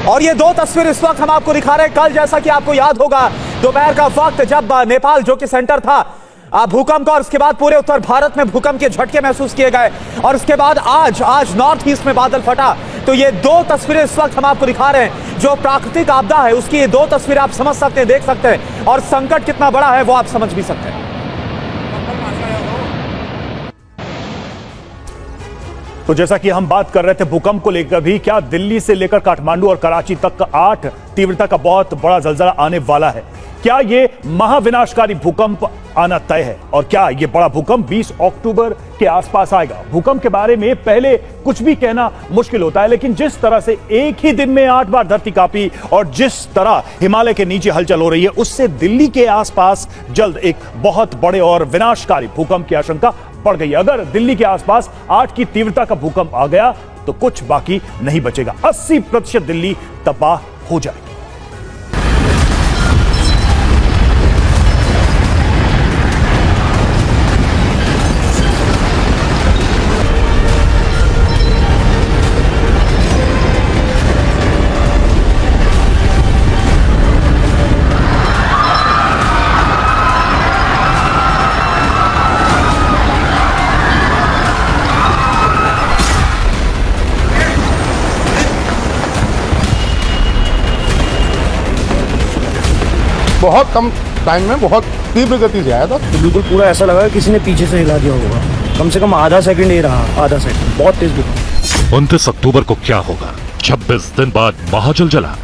और ये दो तस्वीर इस वक्त हम आपको दिखा रहे हैं। कल जैसा कि आपको याद होगा दोपहर का वक्त जब नेपाल जो कि सेंटर था भूकंप का, और उसके बाद पूरे उत्तर भारत में भूकंप के झटके महसूस किए गए, और उसके बाद आज नॉर्थ ईस्ट में बादल फटा। तो ये दो तस्वीरें इस वक्त हम आपको दिखा रहे हैं। जो प्राकृतिक आपदा है उसकी ये दो तस्वीरें आप समझ सकते हैं, देख सकते हैं, और संकट कितना बड़ा है वो आप समझ भी सकते हैं। तो जैसा कि हम बात कर रहे थे भूकंप को लेकर भी, क्या दिल्ली से लेकर काठमांडू और कराची तक का 8 तीव्रता का बहुत बड़ा ज़लज़ला आने वाला है? क्या ये महाविनाशकारी भूकंप आना तय है? और क्या ये बड़ा भूकंप 20 अक्टूबर के आसपास आएगा? भूकंप के बारे में पहले कुछ भी कहना मुश्किल होता है, लेकिन जिस तरह से एक ही दिन में 8 बार धरती कांपी और जिस तरह हिमालय के नीचे हलचल हो रही है, उससे दिल्ली के आसपास जल्द एक बहुत बड़े और विनाशकारी भूकंप की आशंका बढ़ गई है। अगर दिल्ली के आसपास 8 की तीव्रता का भूकंप आ गया तो कुछ बाकी नहीं बचेगा। 80% दिल्ली तबाह हो जाएगी। बहुत कम टाइम में बहुत तीव्र गति से आया था। तो बिल्कुल पूरा ऐसा लगा किसी ने पीछे से हिला दिया होगा। कम से कम आधा सेकंड ही रहा, आधा सेकंड, बहुत तेज भूकंप। 29 अक्टूबर को क्या होगा? 26 दिन बाद महाजल जला।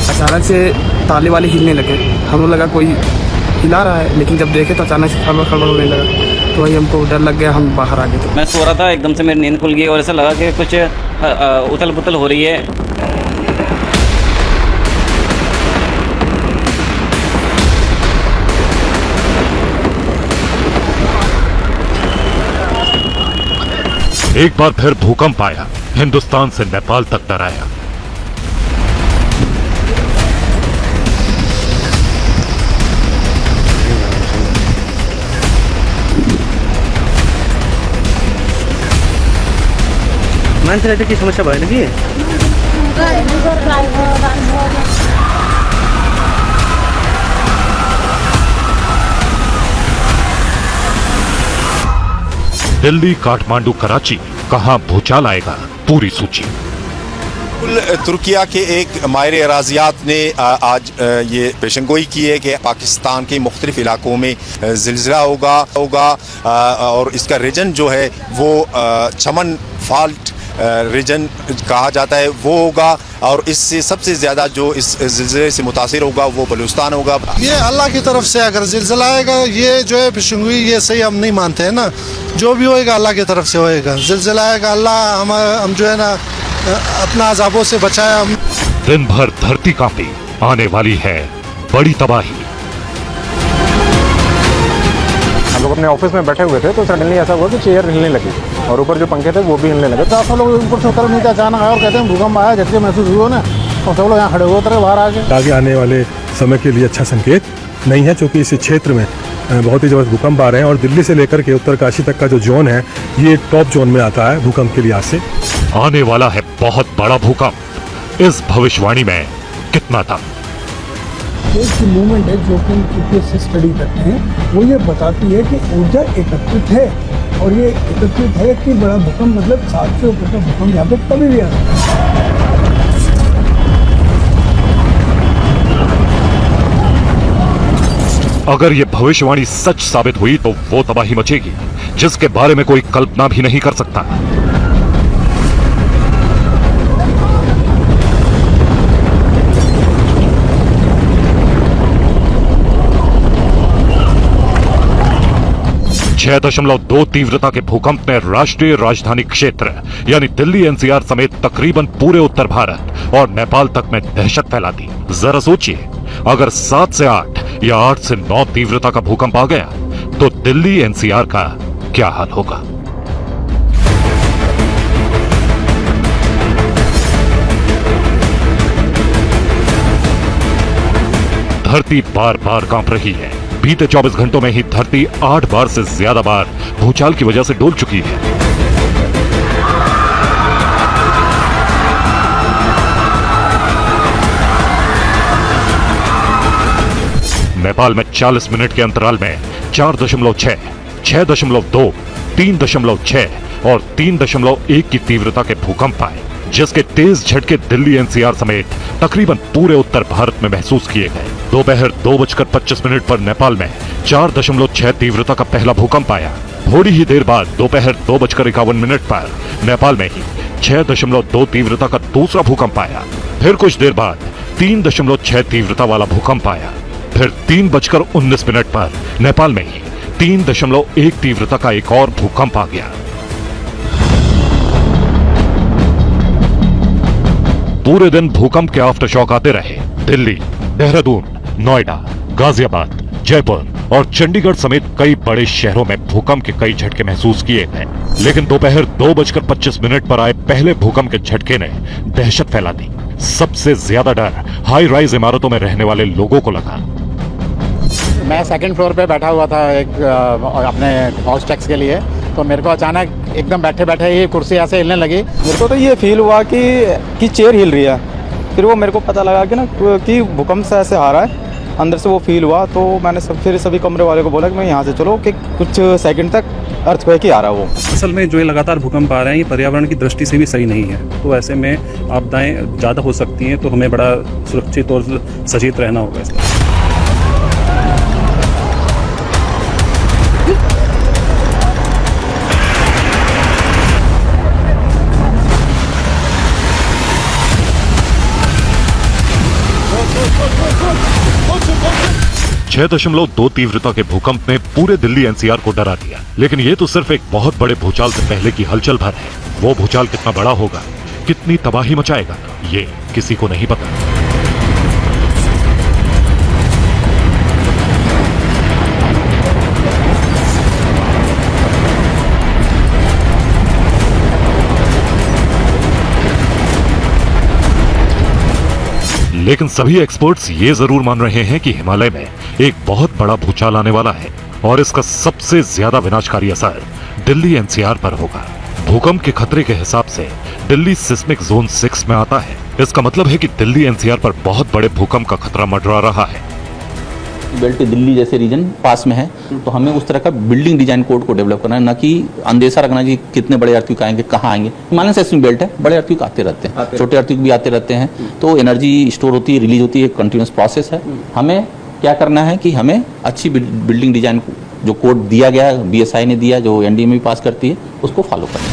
अचानक से ताले वाले हिलने लगे, हमें लगा कोई हिला रहा है, लेकिन जब देखे तो अचानक से खड़बड़ होने लगा, तो वही हमको डर लग गया, हम बाहर आ गए। मैं सो रहा था, एकदम से मेरी नींद खुल गई और ऐसा लगा कि कुछ उथल पुथल हो रही है। एक बार फिर भूकंप आया, हिंदुस्तान से नेपाल तक डराया। वेंटिलेटर की समस्या बढ़ लगी है। दिल्ली, काठमांडू, कराची, कहां भूचाल आएगा? पूरी सूची। तुर्किया के एक माहिर अराजियात ने आज ये पेशंगोई की है कि पाकिस्तान के मुख्तलिफ इलाकों में ज़िलज़िला होगा और इसका रीजन जो है वो चमन फाल्ट रीजन कहा जाता है, वो होगा, और इससे सबसे ज़्यादा जो इस ज़िलज़िले से मुतासिर होगा वो बलूचिस्तान होगा। ये अल्लाह की तरफ से अगर ज़िलज़िला आएगा, ये जो है पेशंगोई, ये सही हम नहीं मानते हैं ना। जो भी होएगा अल्लाह की तरफ से होएगा। ज़िलज़िला आएगा, अल्लाह हम जो है ना अपना अज़ाबों से बचाया। हम दिन भर धरती कांपी, आने वाली है बड़ी तबाही। हम लोग अपने ऑफिस में बैठे हुए थे तो सडनली ऐसा हुआ कि चेयर हिलने लगी और ऊपर जो पंखे थे वो भी हिलने लगे। तो आप सब लोग ऊपर से उतर नीचे अचानक आए और कहते हैं भूकंप आया, झटके महसूस हुए ना, और सब लोग यहाँ खड़े हुए उतरे बाहर आगे आने वाले समय के लिए अच्छा संकेत नहीं है, क्योंकि इस क्षेत्र में बहुत ही जबरदस्त भूकंप आ रहे हैं और दिल्ली से लेकर के उत्तरकाशी तक का जो जोन है ये टॉप जोन में आता है भूकंप के लिहाज से। आने वाला है बहुत बड़ा भूकंप। इस भविष्यवाणी में कितना था? एक मूवमेंट है जो कि यूपीएस से स्टडी करते हैं, वो ये बताती है कि ऊर्जा एकत्रित है, और ये एकत्रित है कि बड़ा भूकंप मतलब 7 से ऊपर का भूकंप यहाँ पे कभी भी आ सकता है। अगर ये भविष्यवाणी सच साबित हुई तो वो तबाही मचेगी जिसके बारे में कोई कल्पना भी नहीं कर सकता। छह 6.2 तीव्रता के भूकंप ने राष्ट्रीय राजधानी क्षेत्र यानी दिल्ली एनसीआर समेत तकरीबन पूरे उत्तर भारत और नेपाल तक में दहशत फैला दी। जरा सोचिए, अगर 7 से 8 या 8 से 9 तीव्रता का भूकंप आ गया तो दिल्ली एनसीआर का क्या हाल होगा? धरती बार बार कांप रही है। बीते 24 घंटों में ही धरती 8 बार से ज्यादा बार भूचाल की वजह से डोल चुकी है। नेपाल में 40 मिनट के अंतराल में 4.6, 6.2, 3.6 और 3.1 की तीव्रता के भूकंप आए, जिसके तेज झटके दिल्ली एनसीआर समेत तकरीबन पूरे उत्तर भारत में महसूस किए गए। दोपहर 2:25 पर नेपाल में 4.6 तीव्रता का पहला भूकंप आया। थोड़ी ही देर बाद दोपहर 2:51 पर नेपाल में ही 6.2 तीव्रता का दूसरा भूकंप आया। फिर कुछ देर बाद 3.6 तीव्रता वाला भूकंप आया। फिर 3:19 पर नेपाल में ही 3.1 तीव्रता का एक और भूकंप आ गया। पूरे दिन भूकंप के आफ्टर शॉक आते रहे। दिल्ली, देहरादून, नोएडा, गाजियाबाद, जयपुर और चंडीगढ़ समेत कई बड़े शहरों में भूकंप के कई झटके महसूस किए गए। लेकिन दोपहर 2:25 पर आए पहले भूकंप के झटके ने दहशत फैला दी। सबसे ज्यादा डर हाई राइज इमारतों में रहने वाले लोगों को लगा। मैं सेकंड फ्लोर पे बैठा हुआ था एक अपने हाउस टैक्स के लिए, तो मेरे को अचानक एकदम बैठे बैठे ही कुर्सी ऐसे हिलने लगी। मेरे को तो ये फील हुआ कि चेयर हिल रही है। फिर वो मेरे को पता लगा कि भूकंप से ऐसे आ रहा है, अंदर से वो फील हुआ। तो मैंने फिर सभी कमरे वाले को बोला कि मैं यहाँ से चलो कि कुछ सेकंड तक अर्थक्वेक ही आ रहा है। वो असल में जो ये लगातार भूकंप आ रहे हैं ये पर्यावरण की दृष्टि से भी सही नहीं है, तो ऐसे में आपदाएं ज़्यादा हो सकती हैं, तो हमें बड़ा सुरक्षित और सचेत रहना होगा इसमें। छह 6.2 तीव्रता के भूकंप ने पूरे दिल्ली एनसीआर को डरा दिया। लेकिन ये तो सिर्फ एक बहुत बड़े भूचाल से पहले की हलचल भर है। वो भूचाल कितना बड़ा होगा, कितनी तबाही मचाएगा, ये किसी को नहीं पता। लेकिन सभी एक्सपर्ट्स ये जरूर मान रहे हैं कि हिमालय में एक बहुत बड़ा भूचाल आने वाला है और इसका सबसे ज्यादा विनाशकारी असर दिल्ली एनसीआर पर होगा। भूकंप के खतरे के हिसाब से दिल्ली सिस्मिक जोन 6 में आता है। इसका मतलब है कि दिल्ली एनसीआर पर बहुत बड़े भूकंप का खतरा मंडरा रहा है। बेल्ट दिल्ली जैसे रीजन पास में है, तो हमें उस तरह का बिल्डिंग डिजाइन कोड को डेवलप करना है, ना कि अंदेशा रखना कि कितने बड़े अर्थक्वेक आएंगे, कहाँ आएंगे। हिमालयन सेस्मिक बेल्ट है, बड़े अर्थक्वेक आते रहते हैं, छोटे अर्थक्वेक भी आते रहते हैं, तो एनर्जी स्टोर होती है, रिलीज होती है, कंटिन्यूस प्रोसेस है। हमें क्या करना है कि हमें अच्छी बिल्डिंग डिजाइन जो कोड दिया गया है, BSI ने दिया, जो NDA में भी पास करती है, उसको फॉलो करना है।